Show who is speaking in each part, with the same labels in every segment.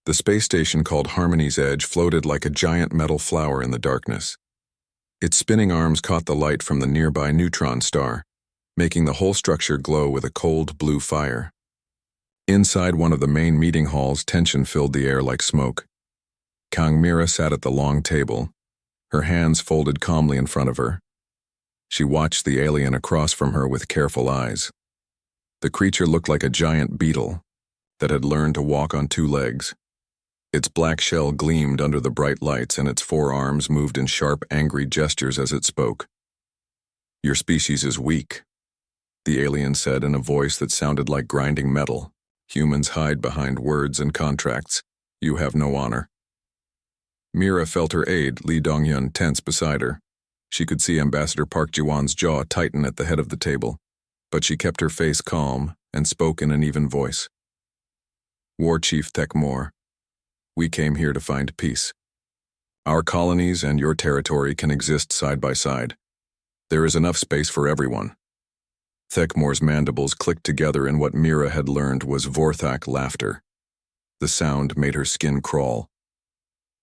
Speaker 1: The space station called Harmony's Edge floated like a giant metal flower in the darkness. Its spinning arms caught the light from the nearby neutron star, making the whole structure glow with a cold blue fire. Inside one of the main meeting halls, tension filled the air like smoke. Mira sat at the long table, her hands folded calmly in front of her. She watched the alien across from her with careful eyes. The creature looked like a giant beetle that had learned to walk on two legs. Its black shell gleamed under the bright lights, and its four arms moved in sharp, angry gestures as it spoke. "Your species is weak," the alien said in a voice that sounded like grinding metal. "Humans hide behind words and contracts. You have no honor." Mira felt her aide, Lee Dongyun, tense beside her. She could see Ambassador Park Ji-won's jaw tighten at the head of the table, but she kept her face calm and spoke in an even voice. "War Chief Thekmor, we came here to find peace. Our colonies and your territory can exist side by side. There is enough space for everyone." Thekmor's mandibles clicked together in what Mira had learned was Vorthak laughter. The sound made her skin crawl.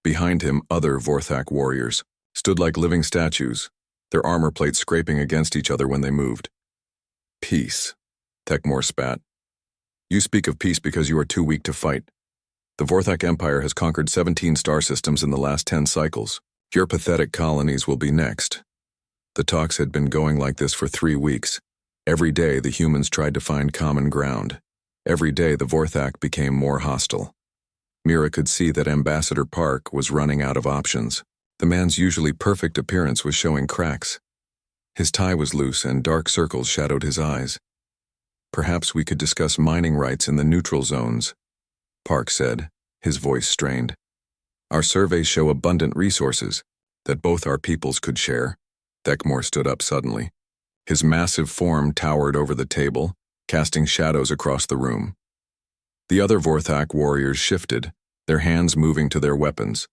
Speaker 1: Behind him, other Vorthak warriors stood like living statues, their armor plates scraping against each other when they moved. "Peace," Thekmor spat. "You speak of peace because you are too weak to fight. The Vorthak Empire has conquered 17 star systems in the last 10 cycles. Your pathetic colonies will be next." The talks had been going like this for 3 weeks. Every day the humans tried to find common ground. Every day the Vorthak became more hostile. Mira could see that Ambassador Park was running out of options. The man's usually perfect appearance was showing cracks. His tie was loose and dark circles shadowed his eyes. "Perhaps we could discuss mining rights in the neutral zones," Park said, his voice strained. "Our surveys show abundant resources that both our peoples could share." Thekmor stood up suddenly. His massive form towered over the table, casting shadows across the room. The other Vorthak warriors shifted, their hands moving to their weapons.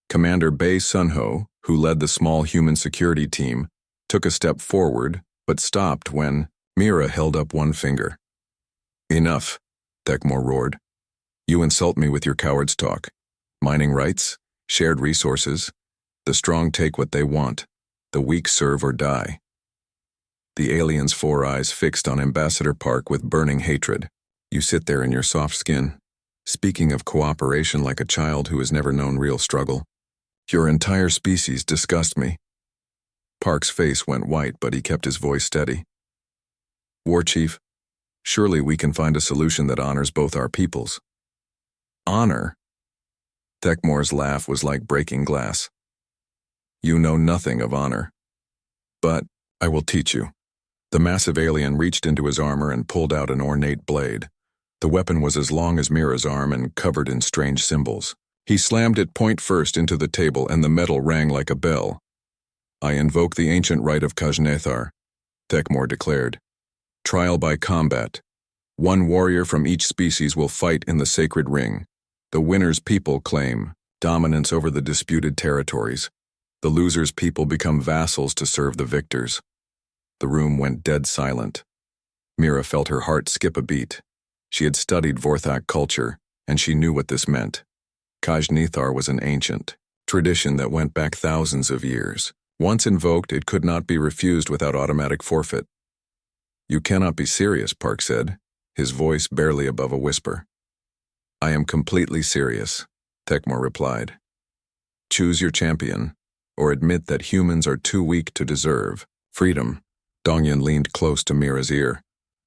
Speaker 1: Commander Bei Sunho, who led the small human security team, took a step forward, but stopped when Mira held up one finger. "Enough," Thekmor roared. "You insult me with your coward's talk. Mining rights, shared resources. The strong take what they want. The weak serve or die." The alien's four eyes fixed on Ambassador Park with burning hatred. "You sit there in your soft skin, speaking of cooperation like a child who has never known real struggle. Your entire species disgust me." Park's face went white, but he kept his voice steady. "War Chief, surely we can find a solution that honors both our peoples." "Honor?" Thekmor's laugh was like breaking glass. "You know nothing of honor. But I will teach you." The massive alien reached into his armor and pulled out an ornate blade. The weapon was as long as Mira's arm and covered in strange symbols. He slammed it point first into the table, and the metal rang like a bell. "I invoke the ancient right of Kajnethar," Thekmor declared. "Trial by combat. One warrior from each species will fight in the sacred ring. The winner's people claim dominance over the disputed territories. The loser's people become vassals to serve the victors." The room went dead silent. Mira felt her heart skip a beat. She had studied Vorthak culture, and she knew what this meant. Kajnethar was an ancient tradition that went back thousands of years. Once invoked, it could not be refused without automatic forfeit. "You cannot be serious," Park said, his voice barely above a whisper. "I am completely serious," Thekmor replied. "Choose your champion, or admit that humans are too weak to deserve freedom." Dongyun leaned close to Mira's ear.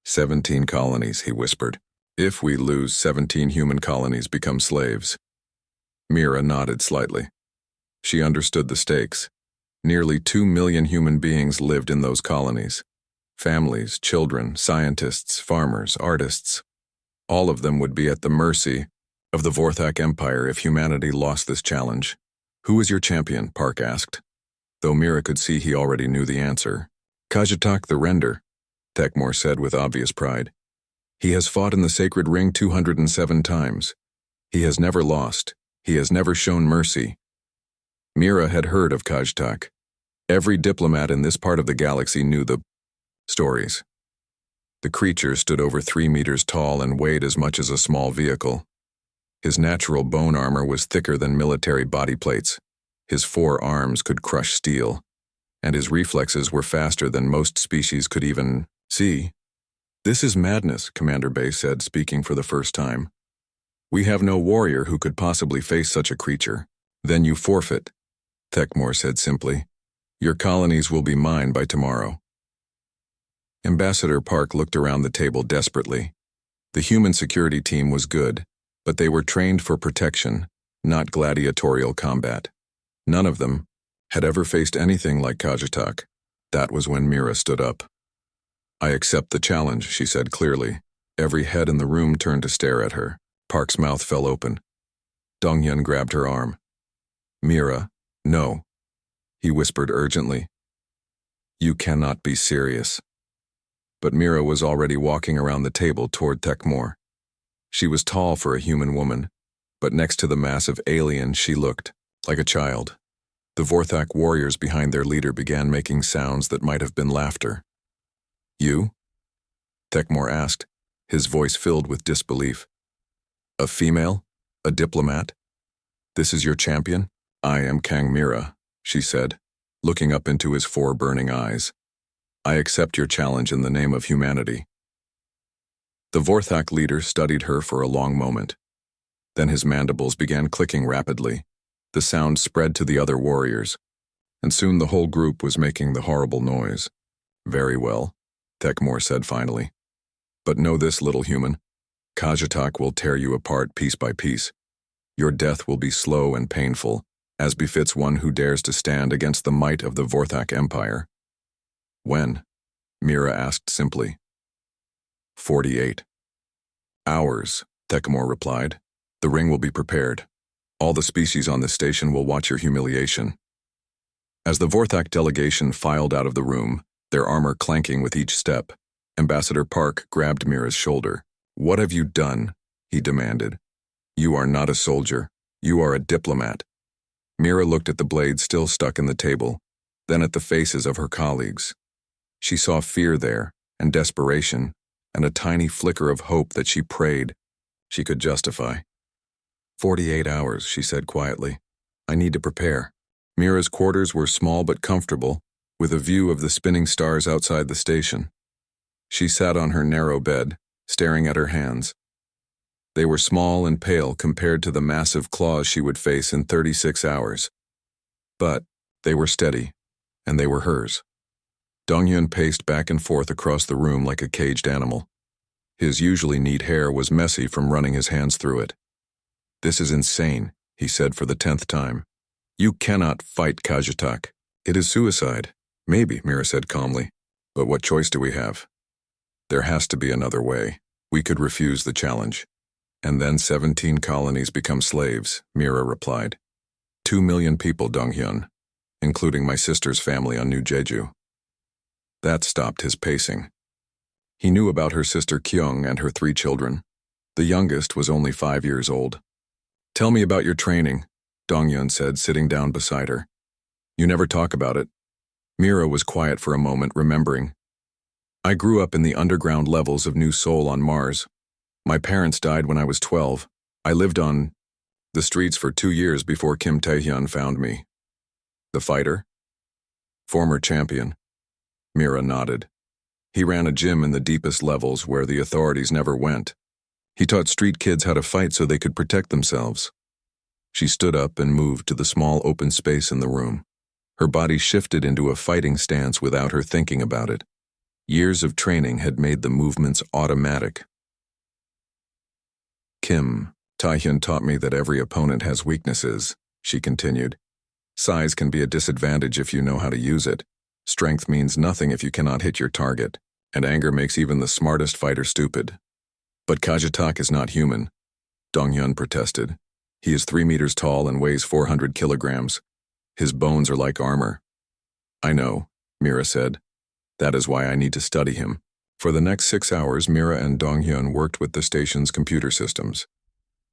Speaker 1: 17 colonies, he whispered. "If we lose, 17 human colonies become slaves." Mira nodded slightly. She understood the stakes. Nearly 2 million human beings lived in those colonies. Families, children, scientists, farmers, artists. All of them would be at the mercy of the Vorthak Empire if humanity lost this challenge. "Who is your champion?" Park asked, though Mira could see he already knew the answer. "Kajatak the Render," Thekmor said with obvious pride. "He has fought in the sacred ring 207 times. He has never lost. He has never shown mercy." Mira had heard of Kajatak. Every diplomat in this part of the galaxy knew the stories. The creature stood over 3 meters tall and weighed as much as a small vehicle. His natural bone armor was thicker than military body plates. His 4 arms could crush steel, and his reflexes were faster than most species could even see. "This is madness," Commander Bay said, speaking for the first time. "We have no warrior who could possibly face such a creature." "Then you forfeit," Thekmore said simply. "Your colonies will be mine by tomorrow." Ambassador Park looked around the table desperately. The human security team was good, but they were trained for protection, not gladiatorial combat. None of them had ever faced anything like Kajatak. That was when Mira stood up. "I accept the challenge," she said clearly. Every head in the room turned to stare at her. Park's mouth fell open. Dongyun grabbed her arm. "Mira, no," he whispered urgently. "You cannot be serious." But Mira was already walking around the table toward Thekmore. She was tall for a human woman, but next to the massive alien she looked like a child. The Vorthak warriors behind their leader began making sounds that might have been laughter. "You?" Thekmore asked, his voice filled with disbelief. "A female? A diplomat? This is your champion?" "I am Kang Mira," she said, looking up into his 4 burning eyes. "I accept your challenge in the name of humanity." The Vorthak leader studied her for a long moment. Then his mandibles began clicking rapidly. The sound spread to the other warriors, and soon the whole group was making the horrible noise. "Very well," Thekmore said finally. "But know this, little human. Kajatak will tear you apart piece by piece. Your death will be slow and painful, as befits one who dares to stand against the might of the Vorthak Empire." "When?" Mira asked simply. 48 hours, Thekmore replied. "The ring will be prepared. All the species on this station will watch your humiliation." As the Vorthak delegation filed out of the room, their armor clanking with each step, Ambassador Park grabbed Mira's shoulder. "What have you done?" he demanded. "You are not a soldier. You are a diplomat." Mira looked at the blade still stuck in the table, then at the faces of her colleagues. She saw fear there, and desperation, and a tiny flicker of hope that she prayed she could justify. 48 hours, she said quietly. "I need to prepare." Mira's quarters were small but comfortable, with a view of the spinning stars outside the station. She sat on her narrow bed, staring at her hands. They were small and pale compared to the massive claws she would face in 36 hours. But they were steady, and they were hers. Dongyun paced back and forth across the room like a caged animal. His usually neat hair was messy from running his hands through it. "This is insane," he said for the 10th time. "You cannot fight Kajatak. It is suicide." "Maybe," Mira said calmly. "But what choice do we have?" "There has to be another way. We could refuse the challenge. And then 17 colonies become slaves," Mira replied. 2 million people, Donghyun, including my sister's family on New Jeju. That stopped his pacing. He knew about her sister Kyung and her 3 children. The youngest was only 5 years old. "Tell me about your training," Dongyun said, sitting down beside her. "You never talk about it." Mira was quiet for a moment, remembering. "I grew up in the underground levels of New Seoul on Mars. My parents died when I was 12. I lived on the streets for 2 years before Kim Taehyun found me." "The fighter?" "Former champion." Mira nodded. "He ran a gym in the deepest levels where the authorities never went. He taught street kids how to fight so they could protect themselves." She stood up and moved to the small open space in the room. Her body shifted into a fighting stance without her thinking about it. Years of training had made the movements automatic. "Kim Taehyun taught me that every opponent has weaknesses," she continued. "Size can be a disadvantage if you know how to use it. Strength means nothing if you cannot hit your target, and anger makes even the smartest fighter stupid." "But Kajatak is not human," Donghyun protested. "He is 3 meters tall and weighs 400 kilograms. His bones are like armor." "I know," Mira said. "That is why I need to study him." For the next 6 hours, Mira and Donghyun worked with the station's computer systems.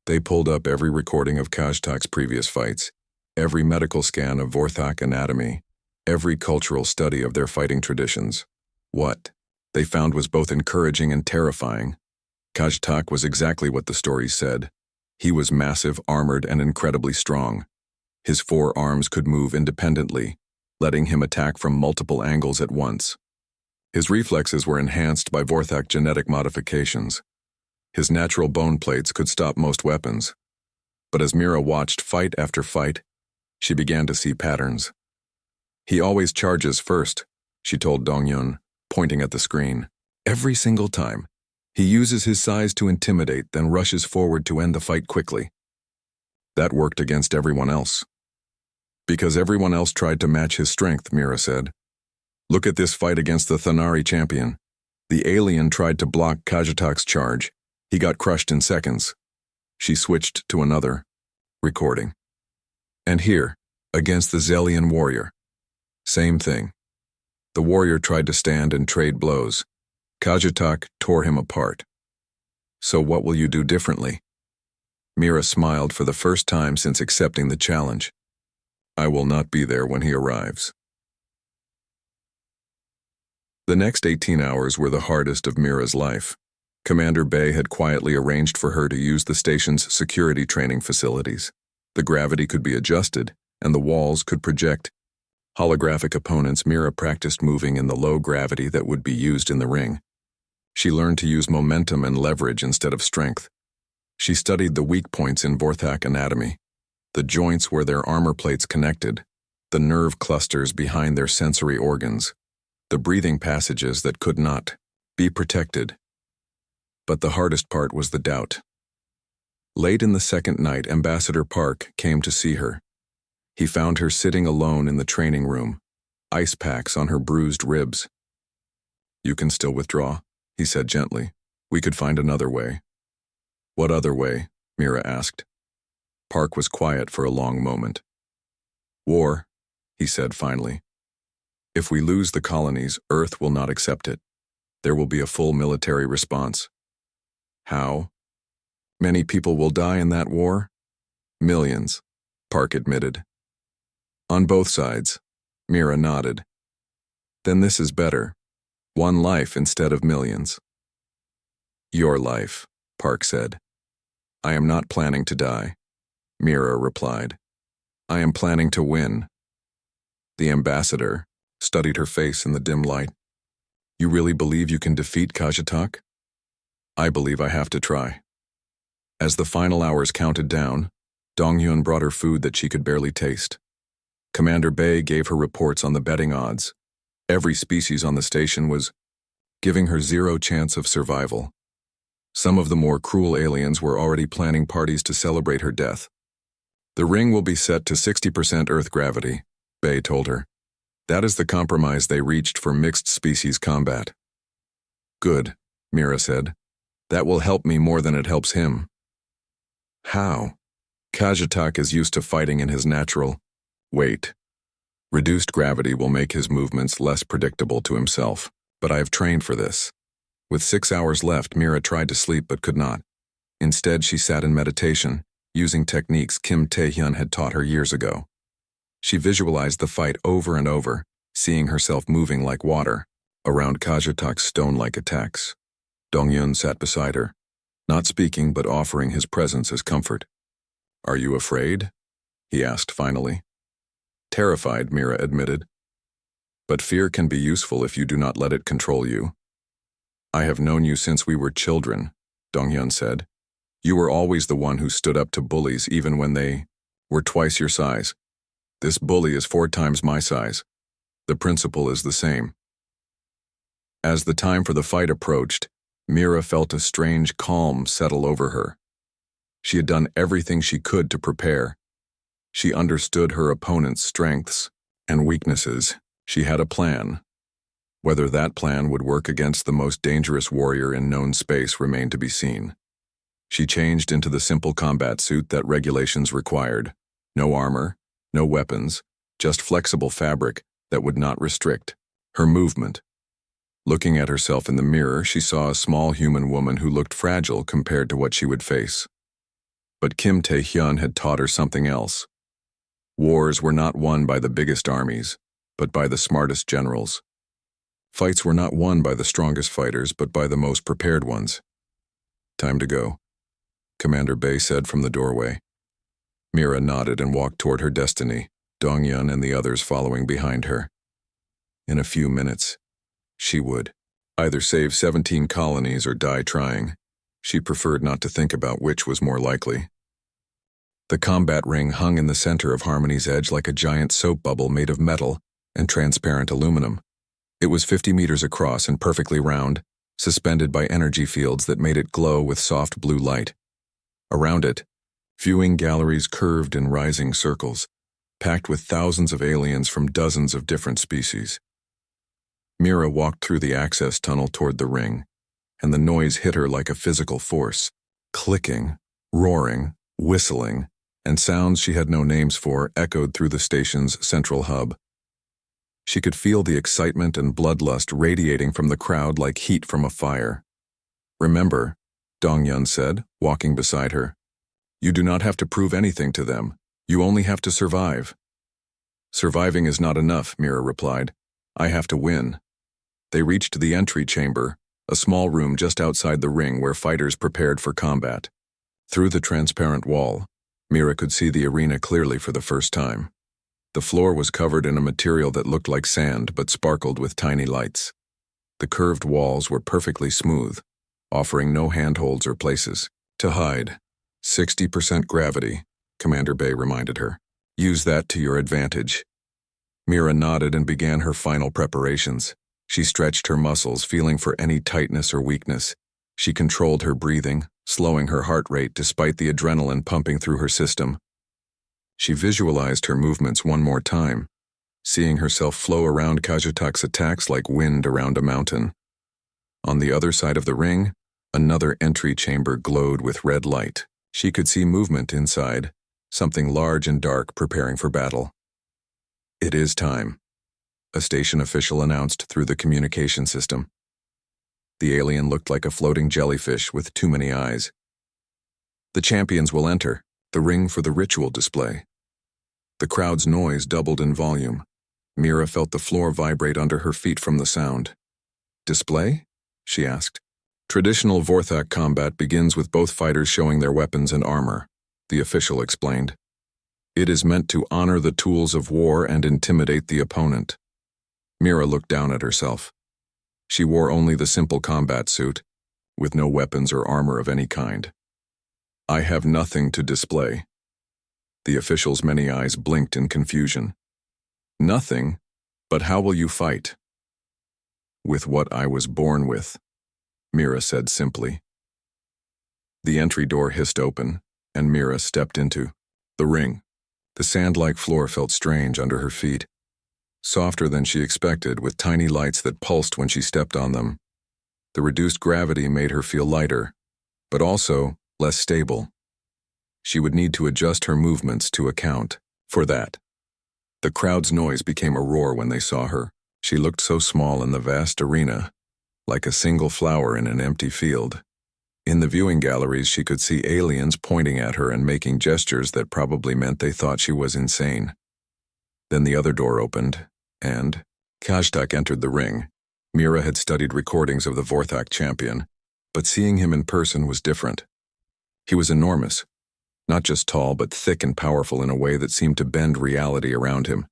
Speaker 1: They pulled up every recording of Kajatak's previous fights, every medical scan of Vorthak anatomy, every cultural study of their fighting traditions. What they found was both encouraging and terrifying. Kajatak was exactly what the stories said. He was massive, armored, and incredibly strong. His 4 arms could move independently, letting him attack from multiple angles at once. His reflexes were enhanced by Vorthak genetic modifications. His natural bone plates could stop most weapons. But as Mira watched fight after fight, she began to see patterns. "He always charges first," she told Dongyun, pointing at the screen. "Every single time. He uses his size to intimidate, then rushes forward to end the fight quickly." That worked against everyone else. "Because everyone else tried to match his strength," Mira said. "Look at this fight against the Thanari champion. The alien tried to block Kajatak's charge. He got crushed in seconds." She switched to another recording. "And here, against the Zelian warrior. Same thing. The warrior tried to stand and trade blows. Kajatak tore him apart. So what will you do differently?" Mira smiled for the first time since accepting the challenge. "I will not be there when he arrives." The next 18 hours were the hardest of Mira's life. Commander Bay had quietly arranged for her to use the station's security training facilities. The gravity could be adjusted, and the walls could project holographic opponents. Mira practiced moving in the low gravity that would be used in the ring. She learned to use momentum and leverage instead of strength. She studied the weak points in Vorthak anatomy, the joints where their armor plates connected, the nerve clusters behind their sensory organs, the breathing passages that could not be protected. But the hardest part was the doubt. Late in the second night, Ambassador Park came to see her. He found her sitting alone in the training room, ice packs on her bruised ribs. "You can still withdraw," he said gently. "We could find another way." "What other way?" Mira asked. Park was quiet for a long moment. "War," he said finally. "If we lose the colonies, Earth will not accept it. There will be a full military response." "How?" "Many people will die in that war." "Millions," Park admitted. "On both sides." Mira nodded. "Then this is better. One life instead of millions." "Your life," Park said. "I am not planning to die," Mira replied. "I am planning to win." The ambassador studied her face in the dim light. "You really believe you can defeat Kajatak?" "I believe I have to try." As the final hours counted down, Dongyun brought her food that she could barely taste. Commander Bay gave her reports on the betting odds. Every species on the station was giving her 0 chance of survival. Some of the more cruel aliens were already planning parties to celebrate her death. "The ring will be set to 60% Earth gravity," Bay told her. "That is the compromise they reached for mixed species combat." "Good," Mira said. "That will help me more than it helps him." "How?" "Kajatak is used to fighting in his natural weight. Reduced gravity will make his movements less predictable to himself, but I have trained for this." With 6 hours left, Mira tried to sleep but could not. Instead, she sat in meditation, using techniques Kim Tae-hyun had taught her years ago. She visualized the fight over and over, seeing herself moving like water around Kajatak's stone-like attacks. Dongyun sat beside her, not speaking but offering his presence as comfort. "Are you afraid?" he asked finally. "Terrified," Mira admitted. "But fear can be useful if you do not let it control you." "I have known you since we were children," Dongyun said. "You were always the one who stood up to bullies even when they were twice your size. This bully is 4 times my size. The principle is the same." As the time for the fight approached, Mira felt a strange calm settle over her. She had done everything she could to prepare. She understood her opponent's strengths and weaknesses. She had a plan. Whether that plan would work against the most dangerous warrior in known space remained to be seen. She changed into the simple combat suit that regulations required. No armor, no weapons, just flexible fabric that would not restrict her movement. Looking at herself in the mirror, she saw a small human woman who looked fragile compared to what she would face. But Kim Tae-hyun had taught her something else. Wars were not won by the biggest armies, but by the smartest generals. Fights were not won by the strongest fighters, but by the most prepared ones. "Time to go." Commander Bay said from the doorway. Mira nodded and walked toward her destiny, Dongyun and the others following behind her. In a few minutes, she would either save 17 colonies or die trying. She preferred not to think about which was more likely. The combat ring hung in the center of Harmony's Edge like a giant soap bubble made of metal and transparent aluminum. It was 50 meters across and perfectly round, suspended by energy fields that made it glow with soft blue light. Around it, viewing galleries curved in rising circles, packed with thousands of aliens from dozens of different species. Mira walked through the access tunnel toward the ring, and the noise hit her like a physical force. Clicking, roaring, whistling, and sounds she had no names for echoed through the station's central hub. She could feel the excitement and bloodlust radiating from the crowd like heat from a fire. "Remember," Dongyun said, walking beside her, "you do not have to prove anything to them. You only have to survive." "Surviving is not enough," Mira replied. "I have to win." They reached the entry chamber, a small room just outside the ring where fighters prepared for combat. Through the transparent wall, Mira could see the arena clearly for the first time. The floor was covered in a material that looked like sand but sparkled with tiny lights. The curved walls were perfectly smooth, offering no handholds or places to hide. 60% gravity, Commander Bay reminded her. "Use that to your advantage." Mira nodded and began her final preparations. She stretched her muscles, feeling for any tightness or weakness. She controlled her breathing, slowing her heart rate despite the adrenaline pumping through her system. She visualized her movements one more time, seeing herself flow around Kajatak's attacks like wind around a mountain. On the other side of the ring, another entry chamber glowed with red light. She could see movement inside, something large and dark preparing for battle. "It is time," a station official announced through the communication system. The alien looked like a floating jellyfish with too many eyes. "The champions will enter the ring for the ritual display." The crowd's noise doubled in volume. Mira felt the floor vibrate under her feet from the sound. "Display?" she asked. "Traditional Vorthak combat begins with both fighters showing their weapons and armor," the official explained. "It is meant to honor the tools of war and intimidate the opponent." Mira looked down at herself. She wore only the simple combat suit, with no weapons or armor of any kind. "I have nothing to display." The official's many eyes blinked in confusion. "Nothing? But how will you fight?" "With what I was born with," Mira said simply. The entry door hissed open, and Mira stepped into the ring. The sand-like floor felt strange under her feet, softer than she expected, with tiny lights that pulsed when she stepped on them. The reduced gravity made her feel lighter, but also less stable. She would need to adjust her movements to account for that. The crowd's noise became a roar when they saw her. She looked so small in the vast arena, like a single flower in an empty field. In the viewing galleries, she could see aliens pointing at her and making gestures that probably meant they thought she was insane. Then the other door opened, and Kajtak entered the ring. Mira had studied recordings of the Vorthak champion, but seeing him in person was different. He was enormous, not just tall but thick and powerful in a way that seemed to bend reality around him.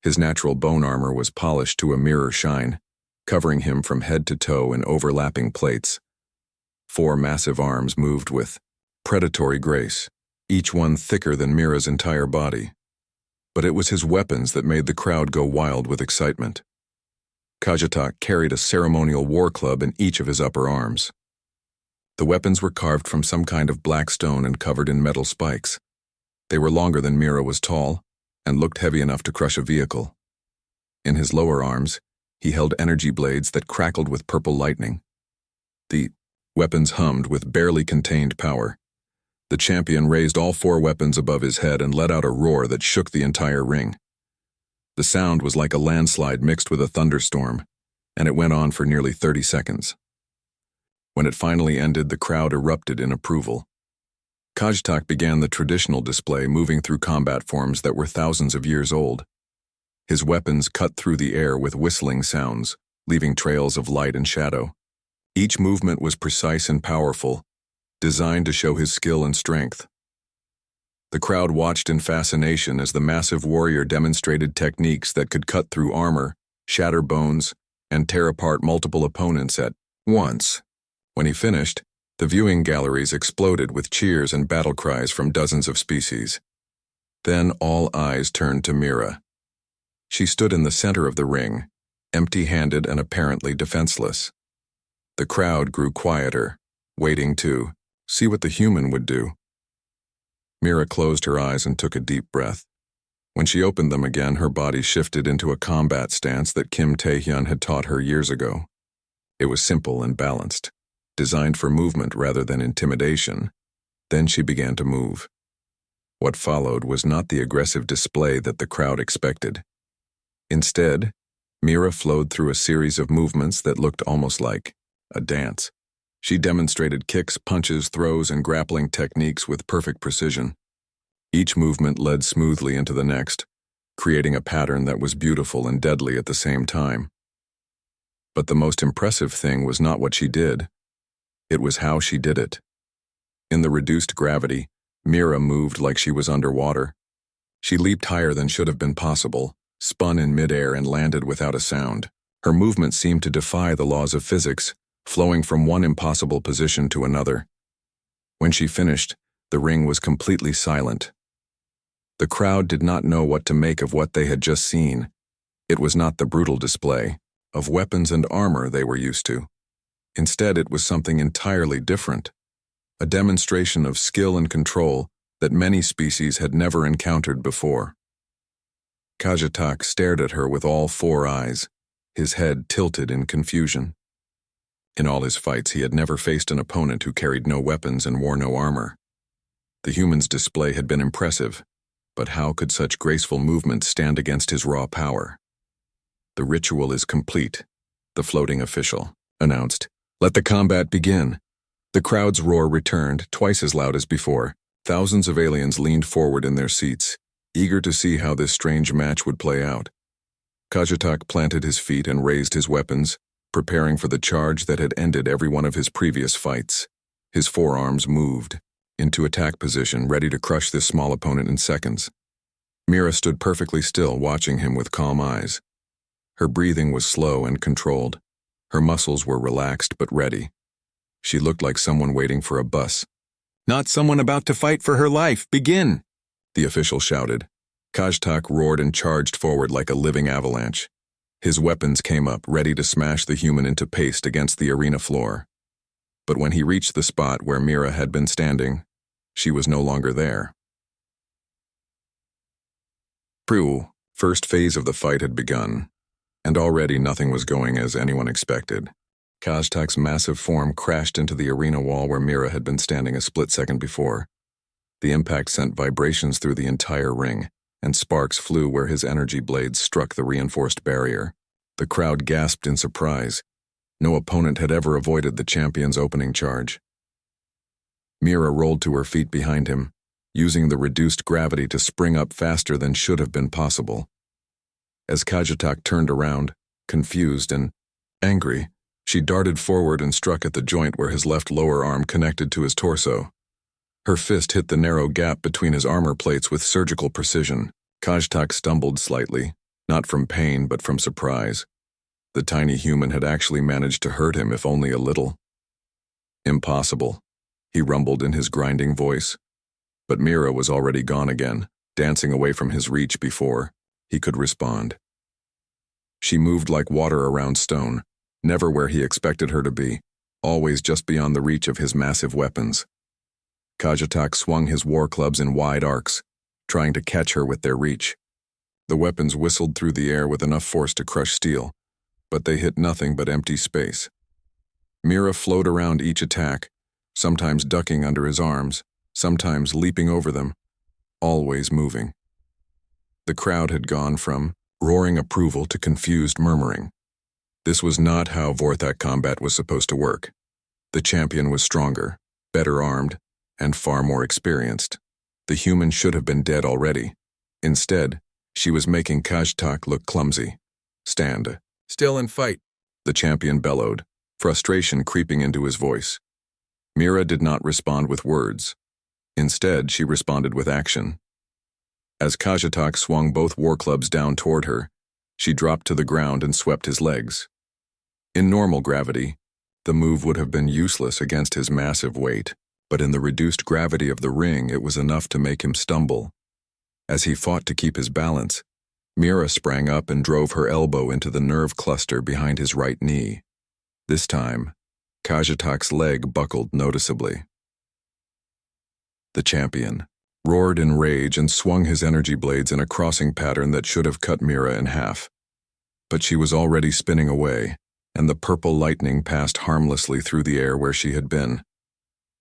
Speaker 1: His natural bone armor was polished to a mirror shine, covering him from head to toe in overlapping plates. 4 massive arms moved with predatory grace, each one thicker than Mira's entire body. But it was his weapons that made the crowd go wild with excitement. Kajatak carried a ceremonial war club in each of his upper arms. The weapons were carved from some kind of black stone and covered in metal spikes. They were longer than Mira was tall, and looked heavy enough to crush a vehicle. In his lower arms, he held energy blades that crackled with purple lightning. The weapons hummed with barely contained power. The champion raised all 4 weapons above his head and let out a roar that shook the entire ring. The sound was like a landslide mixed with a thunderstorm, and it went on for nearly 30 seconds. When it finally ended, the crowd erupted in approval. Kajtak began the traditional display, moving through combat forms that were thousands of years old. His weapons cut through the air with whistling sounds, leaving trails of light and shadow. Each movement was precise and powerful, designed to show his skill and strength. The crowd watched in fascination as the massive warrior demonstrated techniques that could cut through armor, shatter bones, and tear apart multiple opponents at once. When he finished, the viewing galleries exploded with cheers and battle cries from dozens of species. Then all eyes turned to Mira. She stood in the center of the ring, empty-handed and apparently defenseless. The crowd grew quieter, waiting to see what the human would do. Mira closed her eyes and took a deep breath. When she opened them again, her body shifted into a combat stance that Kim Tae-hyun had taught her years ago. It was simple and balanced, designed for movement rather than intimidation. Then she began to move. What followed was not the aggressive display that the crowd expected. Instead, Mira flowed through a series of movements that looked almost like a dance. She demonstrated kicks, punches, throws, and grappling techniques with perfect precision. Each movement led smoothly into the next, creating a pattern that was beautiful and deadly at the same time. But the most impressive thing was not what she did. It was how she did it. In the reduced gravity, Mira moved like she was underwater. She leaped higher than should have been possible, spun in midair, and landed without a sound. Her movement seemed to defy the laws of physics, flowing from one impossible position to another. When she finished, the ring was completely silent. The crowd did not know what to make of what they had just seen. It was not the brutal display of weapons and armor they were used to. Instead, it was something entirely different, a demonstration of skill and control that many species had never encountered before. Kajatak stared at her with all four eyes, his head tilted in confusion. In all his fights, he had never faced an opponent who carried no weapons and wore no armor. The human's display had been impressive, but how could such graceful movements stand against his raw power? "The ritual is complete," the floating official announced. "Let the combat begin." The crowd's roar returned, twice as loud as before. Thousands of aliens leaned forward in their seats, eager to see how this strange match would play out. Kajatak planted his feet and raised his weapons, preparing for the charge that had ended every one of his previous fights. His forearms moved into attack position, ready to crush this small opponent in seconds. Mira stood perfectly still, watching him with calm eyes. Her breathing was slow and controlled. Her muscles were relaxed but ready. She looked like someone waiting for a bus. "Not someone about to fight for her life. Begin!" the official shouted. Kajatak roared and charged forward like a living avalanche. His weapons came up, ready to smash the human into paste against the arena floor. But when he reached the spot where Mira had been standing, she was no longer there. First phase of the fight had begun, and already nothing was going as anyone expected. Kajatak's massive form crashed into the arena wall where Mira had been standing a split second before. The impact sent vibrations through the entire ring, and sparks flew where his energy blades struck the reinforced barrier. The crowd gasped in surprise. No opponent had ever avoided the champion's opening charge. Mira rolled to her feet behind him, using the reduced gravity to spring up faster than should have been possible. As Kajatak turned around, confused and angry, she darted forward and struck at the joint where his left lower arm connected to his torso. Her fist hit the narrow gap between his armor plates with surgical precision. Kajatak stumbled slightly, not from pain but from surprise. The tiny human had actually managed to hurt him, if only a little. "Impossible," he rumbled in his grinding voice. But Mira was already gone again, dancing away from his reach before he could respond. She moved like water around stone, never where he expected her to be, always just beyond the reach of his massive weapons. Kajatak swung his war clubs in wide arcs, trying to catch her with their reach. The weapons whistled through the air with enough force to crush steel, but they hit nothing but empty space. Mira flowed around each attack, sometimes ducking under his arms, sometimes leaping over them, always moving. The crowd had gone from roaring approval to confused murmuring. This was not how Vorthak combat was supposed to work. The champion was stronger, better armed, and far more experienced. The human should have been dead already. Instead, she was making Kajatak look clumsy. "Stand still and fight," the champion bellowed, frustration creeping into his voice. Mira did not respond with words. Instead, she responded with action. As Kajatak swung both war clubs down toward her, she dropped to the ground and swept his legs. In normal gravity, the move would have been useless against his massive weight, but in the reduced gravity of the ring, it was enough to make him stumble. As he fought to keep his balance, Mira sprang up and drove her elbow into the nerve cluster behind his right knee. This time, Kajatak's leg buckled noticeably. The champion roared in rage and swung his energy blades in a crossing pattern that should have cut Mira in half. But she was already spinning away, and the purple lightning passed harmlessly through the air where she had been.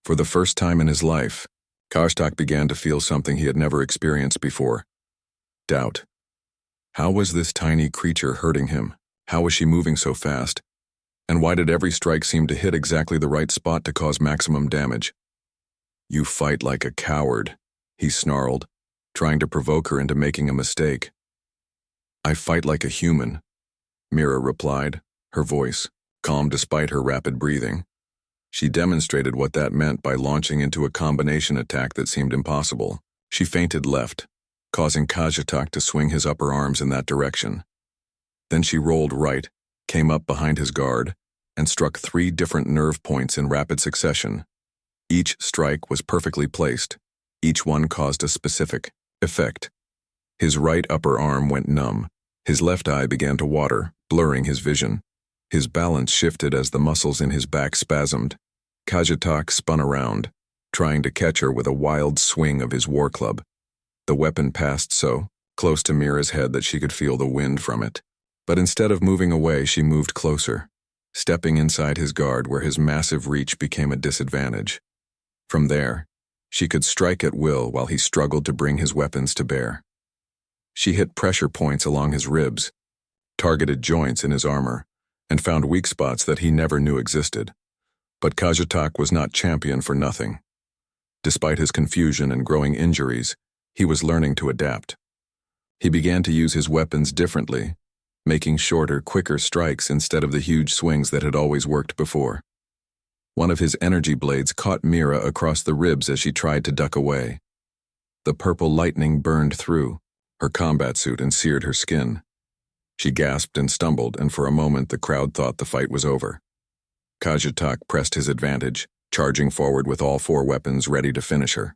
Speaker 1: For the first time in his life, Kajatak began to feel something he had never experienced before: doubt. How was this tiny creature hurting him? How was she moving so fast? And why did every strike seem to hit exactly the right spot to cause maximum damage? "You fight like a coward," he snarled, trying to provoke her into making a mistake. "I fight like a human," Mira replied, her voice calm despite her rapid breathing. She demonstrated what that meant by launching into a combination attack that seemed impossible. She feinted left, causing Kajatak to swing his upper arms in that direction. Then she rolled right, came up behind his guard, and struck 3 different nerve points in rapid succession. Each strike was perfectly placed. Each one caused a specific effect. His right upper arm went numb. His left eye began to water, blurring his vision. His balance shifted as the muscles in his back spasmed. Kajatak spun around, trying to catch her with a wild swing of his war club. The weapon passed so close to Mira's head that she could feel the wind from it. But instead of moving away, she moved closer, stepping inside his guard where his massive reach became a disadvantage. From there, she could strike at will while he struggled to bring his weapons to bear. She hit pressure points along his ribs, targeted joints in his armor, and found weak spots that he never knew existed. But Kajatak was not champion for nothing. Despite his confusion and growing injuries, he was learning to adapt. He began to use his weapons differently, making shorter, quicker strikes instead of the huge swings that had always worked before. One of his energy blades caught Mira across the ribs as she tried to duck away. The purple lightning burned through her combat suit and seared her skin. She gasped and stumbled, and for a moment the crowd thought the fight was over. Kajatak pressed his advantage, charging forward with all 4 weapons ready to finish her.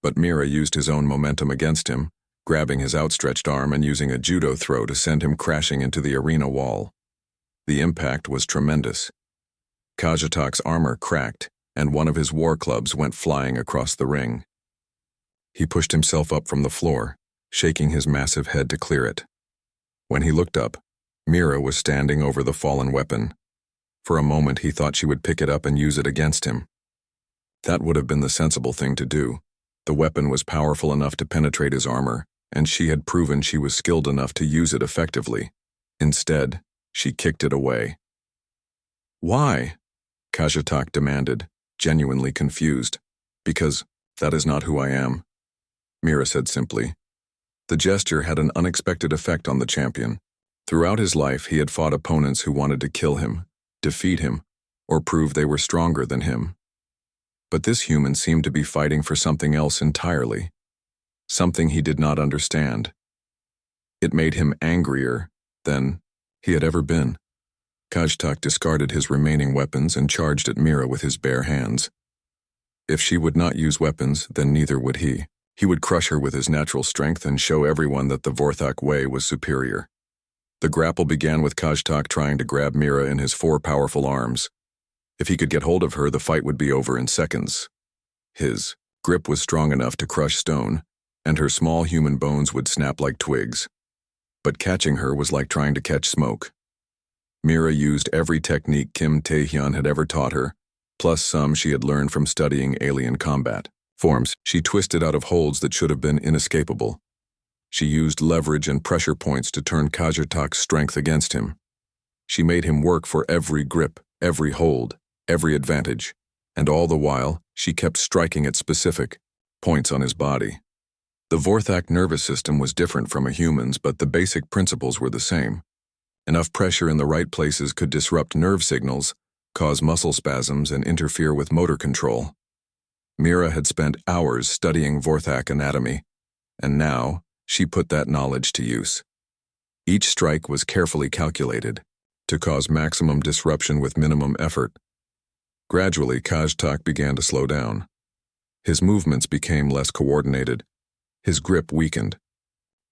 Speaker 1: But Mira used his own momentum against him, grabbing his outstretched arm and using a judo throw to send him crashing into the arena wall. The impact was tremendous. Kajatak's armor cracked, and one of his war clubs went flying across the ring. He pushed himself up from the floor, shaking his massive head to clear it. When he looked up, Mira was standing over the fallen weapon. For a moment he thought she would pick it up and use it against him. That would have been the sensible thing to do. The weapon was powerful enough to penetrate his armor, and she had proven she was skilled enough to use it effectively. Instead, she kicked it away. "Why?" Kajatak demanded, genuinely confused. "Because that is not who I am," Mira said simply. The gesture had an unexpected effect on the champion. Throughout his life, he had fought opponents who wanted to kill him, defeat him, or prove they were stronger than him. But this human seemed to be fighting for something else entirely, something he did not understand. It made him angrier than he had ever been. Kajatak discarded his remaining weapons and charged at Mira with his bare hands. If she would not use weapons, then neither would he. He would crush her with his natural strength and show everyone that the Vorthak way was superior. The grapple began with Kajatak trying to grab Mira in his 4 powerful arms. If he could get hold of her, the fight would be over in seconds. His grip was strong enough to crush stone, and her small human bones would snap like twigs. But catching her was like trying to catch smoke. Mira used every technique Kim Tae-hyun had ever taught her, plus some she had learned from studying alien combat forms. She twisted out of holds that should have been inescapable. She used leverage and pressure points to turn Kajatak's strength against him. She made him work for every grip, every hold, every advantage, and all the while, she kept striking at specific points on his body. The Vorthak nervous system was different from a human's, but the basic principles were the same. Enough pressure in the right places could disrupt nerve signals, cause muscle spasms, and interfere with motor control. Mira had spent hours studying Vorthak anatomy, and now she put that knowledge to use. Each strike was carefully calculated to cause maximum disruption with minimum effort. Gradually, Kajtak began to slow down. His movements became less coordinated. His grip weakened.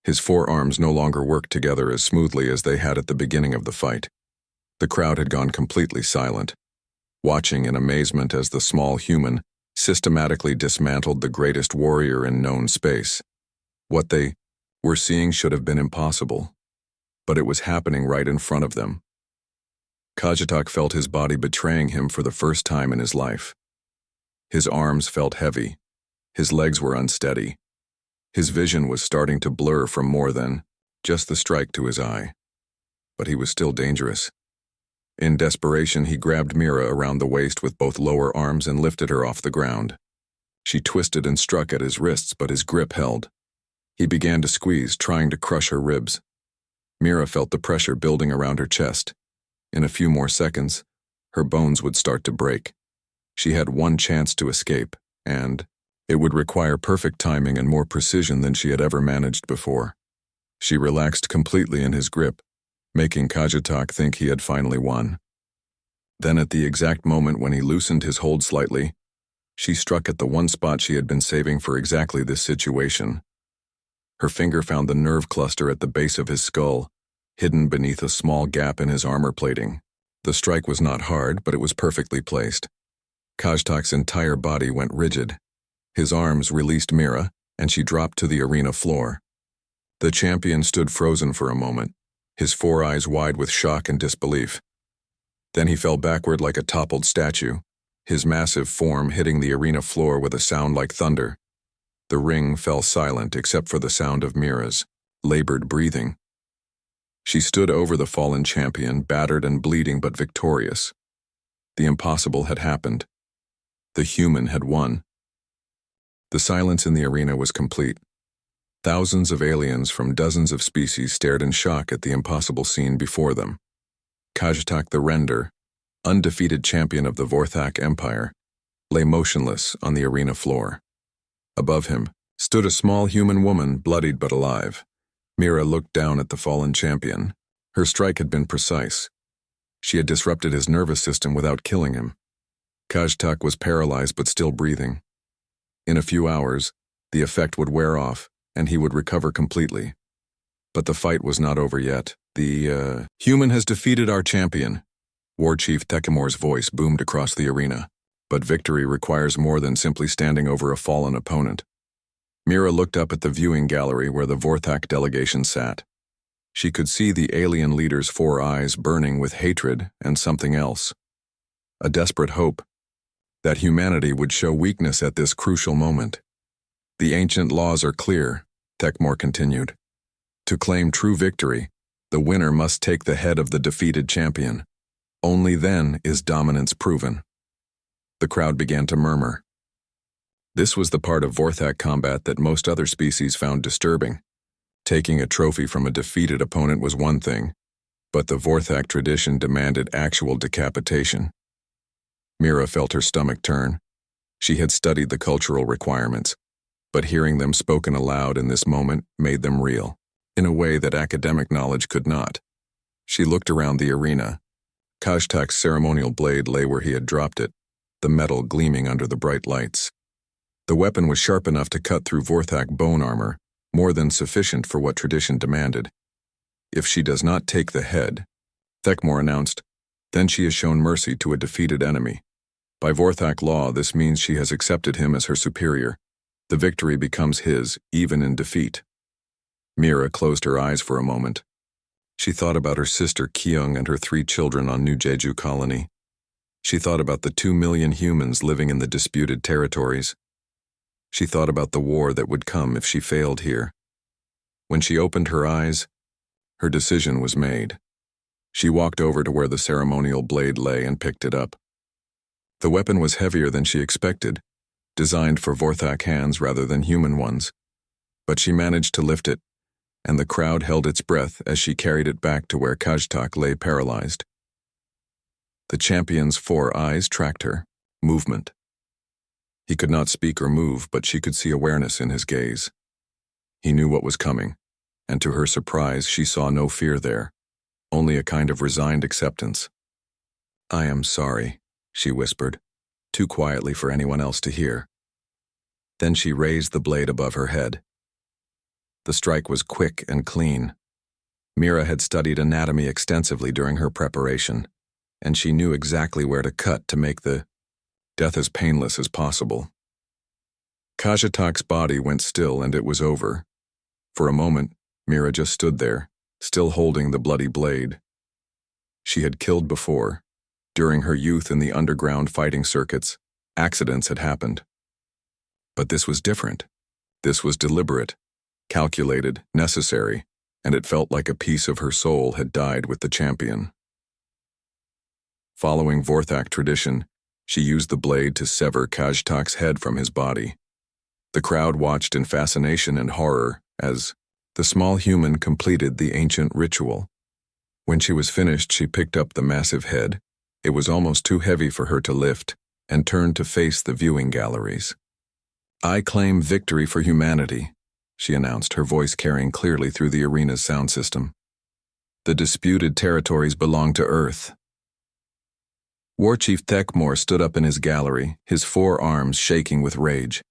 Speaker 1: His forearms no longer worked together as smoothly as they had at the beginning of the fight. The crowd had gone completely silent, watching in amazement as the small human systematically dismantled the greatest warrior in known space. What they were seeing should have been impossible, but it was happening right in front of them. Kajtak felt his body betraying him for the first time in his life. His arms felt heavy. His legs were unsteady. His vision was starting to blur from more than just the strike to his eye. But he was still dangerous. In desperation, he grabbed Mira around the waist with both lower arms and lifted her off the ground. She twisted and struck at his wrists, but his grip held. He began to squeeze, trying to crush her ribs. Mira felt the pressure building around her chest. In a few more seconds, her bones would start to break. She had one chance to escape, and it would require perfect timing and more precision than she had ever managed before. She relaxed completely in his grip, making Kajtak think he had finally won. Then at the exact moment when he loosened his hold slightly, she struck at the one spot she had been saving for exactly this situation. Her finger found the nerve cluster at the base of his skull, hidden beneath a small gap in his armor plating. The strike was not hard, but it was perfectly placed. Kajtak's entire body went rigid. His arms released Mira, and she dropped to the arena floor. The champion stood frozen for a moment, his four eyes wide with shock and disbelief. Then he fell backward like a toppled statue, his massive form hitting the arena floor with a sound like thunder. The ring fell silent except for the sound of Mira's labored breathing. She stood over the fallen champion, battered and bleeding but victorious. The impossible had happened. The human had won. The silence in the arena was complete. Thousands of aliens from dozens of species stared in shock at the impossible scene before them. Kajtak the Render, undefeated champion of the Vorthak Empire, lay motionless on the arena floor. Above him stood a small human woman, bloodied but alive. Mira looked down at the fallen champion. Her strike had been precise. She had disrupted his nervous system without killing him. Kajtak was paralyzed but still breathing. In a few hours, the effect would wear off, and he would recover completely. But the fight was not over yet. The human has defeated our champion. War Chief Tekimor's voice boomed across the arena. But victory requires more than simply standing over a fallen opponent. Mira looked up at the viewing gallery where the Vorthak delegation sat. She could see the alien leader's four eyes burning with hatred and something else. A desperate hope that humanity would show weakness at this crucial moment. The ancient laws are clear, Tekmor continued. To claim true victory, the winner must take the head of the defeated champion. Only then is dominance proven. The crowd began to murmur. This was the part of Vorthak combat that most other species found disturbing. Taking a trophy from a defeated opponent was one thing, but the Vorthak tradition demanded actual decapitation. Mira felt her stomach turn. She had studied the cultural requirements, but hearing them spoken aloud in this moment made them real, in a way that academic knowledge could not. She looked around the arena. Kajtak's ceremonial blade lay where he had dropped it, the metal gleaming under the bright lights. The weapon was sharp enough to cut through Vorthak bone armor, more than sufficient for what tradition demanded. If she does not take the head, Tekmor announced, then she has shown mercy to a defeated enemy. By Vorthak law, this means she has accepted him as her superior. The victory becomes his, even in defeat. Mira closed her eyes for a moment. She thought about her sister Kyung and her 3 children on New Jeju colony. She thought about the 2 million humans living in the disputed territories. She thought about the war that would come if she failed here. When she opened her eyes, her decision was made. She walked over to where the ceremonial blade lay and picked it up. The weapon was heavier than she expected, designed for Vorthak hands rather than human ones. But she managed to lift it, and the crowd held its breath as she carried it back to where Kajtak lay paralyzed. The champion's 4 eyes tracked her movement. He could not speak or move, but she could see awareness in his gaze. He knew what was coming, and to her surprise, she saw no fear there, only a kind of resigned acceptance. "I am sorry," she whispered, too quietly for anyone else to hear. Then she raised the blade above her head. The strike was quick and clean. Mira had studied anatomy extensively during her preparation, and she knew exactly where to cut to make the death as painless as possible. Kajatak's body went still, and it was over. For a moment, Mira just stood there, still holding the bloody blade. She had killed before. During her youth in the underground fighting circuits, accidents had happened. But this was different. This was deliberate, calculated, necessary, and it felt like a piece of her soul had died with the champion. Following Vorthak tradition, she used the blade to sever Kajatak's head from his body. The crowd watched in fascination and horror as the small human completed the ancient ritual. When she was finished, she picked up the massive head. It was almost too heavy for her to lift, and turned to face the viewing galleries. "I claim victory for humanity," she announced, her voice carrying clearly through the arena's sound system. "The disputed territories belong to Earth." War Chief Thekmor stood up in his gallery, his 4 arms shaking with rage,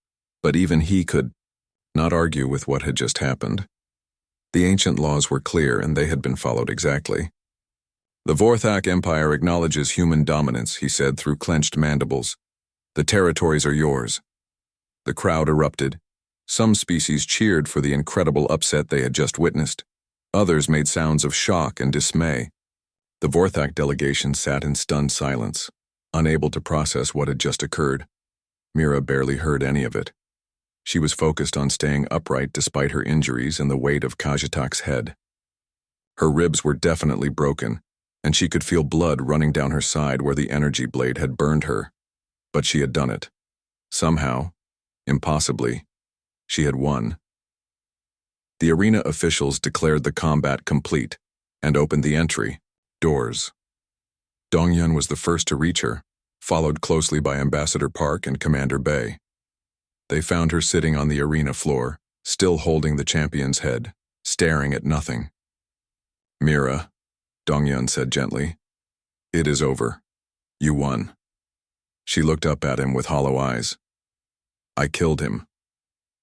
Speaker 1: but even he could not argue with what had just happened. The ancient laws were clear, and they had been followed exactly. "The Vorthak Empire acknowledges human dominance," he said through clenched mandibles. "The territories are yours." The crowd erupted. Some species cheered for the incredible upset they had just witnessed. Others made sounds of shock and dismay. The Vorthak delegation sat in stunned silence, unable to process what had just occurred. Mira barely heard any of it. She was focused on staying upright despite her injuries and the weight of Kajatak's head. Her ribs were definitely broken, and she could feel blood running down her side where the energy blade had burned her. But she had done it. Somehow, impossibly, she had won. The arena officials declared the combat complete and opened the entry doors. Dongyun was the first to reach her, followed closely by Ambassador Park and Commander Bay. They found her sitting on the arena floor, still holding the champion's head, staring at nothing. "Mira," Dongyun said gently, "it is over. You won." She looked up at him with hollow eyes. "I killed him."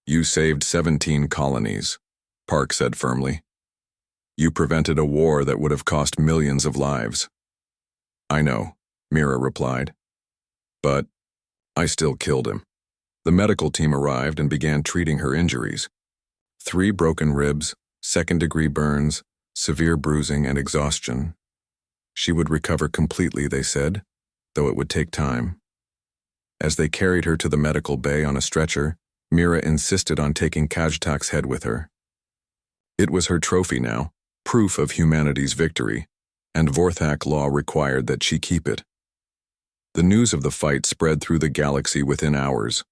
Speaker 1: "You saved 17 colonies," Park said firmly. "You prevented a war that would have cost millions of lives." "I know," Mira replied. "But I still killed him." The medical team arrived and began treating her injuries. 3 broken ribs, 2nd-degree burns, severe bruising and exhaustion. She would recover completely, they said, though it would take time. As they carried her to the medical bay on a stretcher, Mira insisted on taking Kajatak's head with her. It was her trophy now, proof of humanity's victory, and Vorthak law required that she keep it. The news of the fight spread through the galaxy within hours.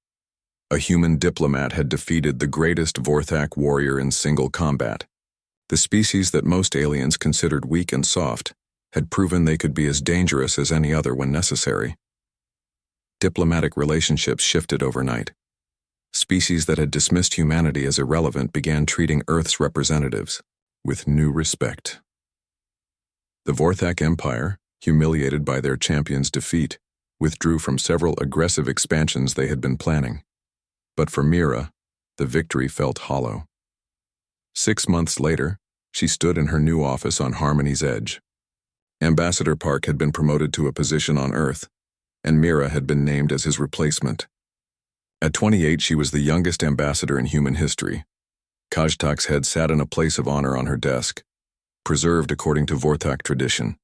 Speaker 1: A human diplomat had defeated the greatest Vorthak warrior in single combat. The species that most aliens considered weak and soft had proven they could be as dangerous as any other when necessary. Diplomatic relationships shifted overnight. Species that had dismissed humanity as irrelevant began treating Earth's representatives with new respect. The Vorthak Empire, humiliated by their champion's defeat, withdrew from several aggressive expansions they had been planning. But for Mira, the victory felt hollow. 6 months later, she stood in her new office on Harmony's Edge. Ambassador Park had been promoted to a position on Earth, and Mira had been named as his replacement. At 28, she was the youngest ambassador in human history. Kajatak's head sat in a place of honor on her desk, preserved according to Vorthak tradition.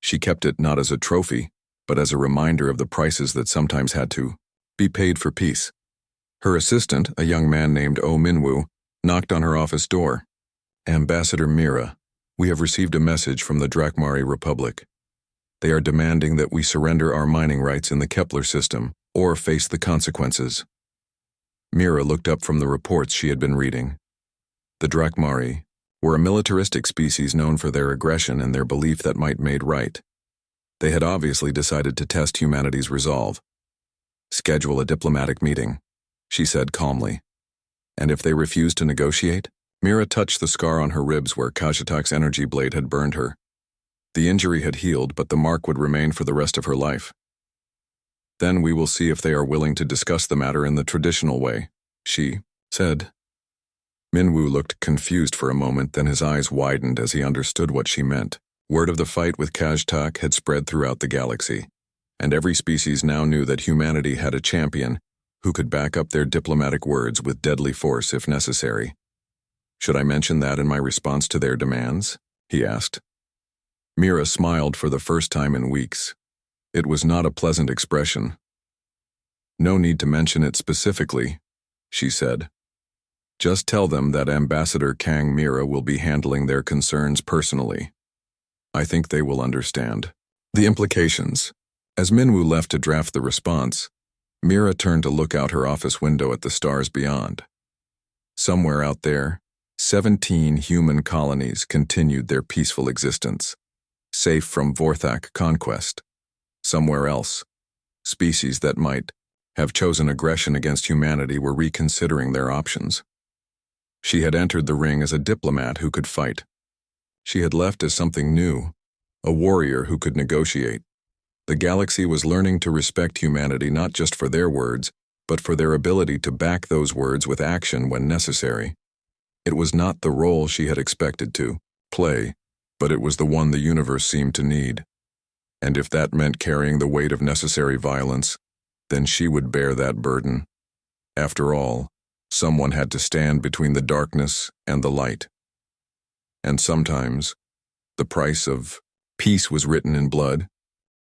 Speaker 1: She kept it not as a trophy, but as a reminder of the prices that sometimes had to be paid for peace. Her assistant, a young man named Oh Minwoo, knocked on her office door. "Ambassador Mira, we have received a message from the Drakmari Republic. They are demanding that we surrender our mining rights in the Kepler system or face the consequences." Mira looked up from the reports she had been reading. The Drakmari were a militaristic species known for their aggression and their belief that might made right. They had obviously decided to test humanity's resolve. "Schedule a diplomatic meeting," she said calmly. "And if they refuse to negotiate?" Mira touched the scar on her ribs where Kajatak's energy blade had burned her. The injury had healed, but the mark would remain for the rest of her life. "Then we will see if they are willing to discuss the matter in the traditional way," she said. Minwoo looked confused for a moment, then his eyes widened as he understood what she meant. Word of the fight with Kajtak had spread throughout the galaxy, and every species now knew that humanity had a champion who could back up their diplomatic words with deadly force if necessary. "Should I mention that in my response to their demands?" he asked. Mira smiled for the first time in weeks. It was not a pleasant expression. "No need to mention it specifically," she said. "Just tell them that Ambassador Kang Mira will be handling their concerns personally. I think they will understand." The implications. As Minwoo left to draft the response, Mira turned to look out her office window at the stars beyond. Somewhere out there, 17 human colonies continued their peaceful existence, safe from Vorthak conquest. Somewhere else, species that might have chosen aggression against humanity were reconsidering their options. She had entered the ring as a diplomat who could fight. She had left as something new, a warrior who could negotiate. The galaxy was learning to respect humanity not just for their words, but for their ability to back those words with action when necessary. It was not the role she had expected to play, but it was the one the universe seemed to need. And if that meant carrying the weight of necessary violence, then she would bear that burden. After all, someone had to stand between the darkness and the light. And sometimes, the price of peace was written in blood.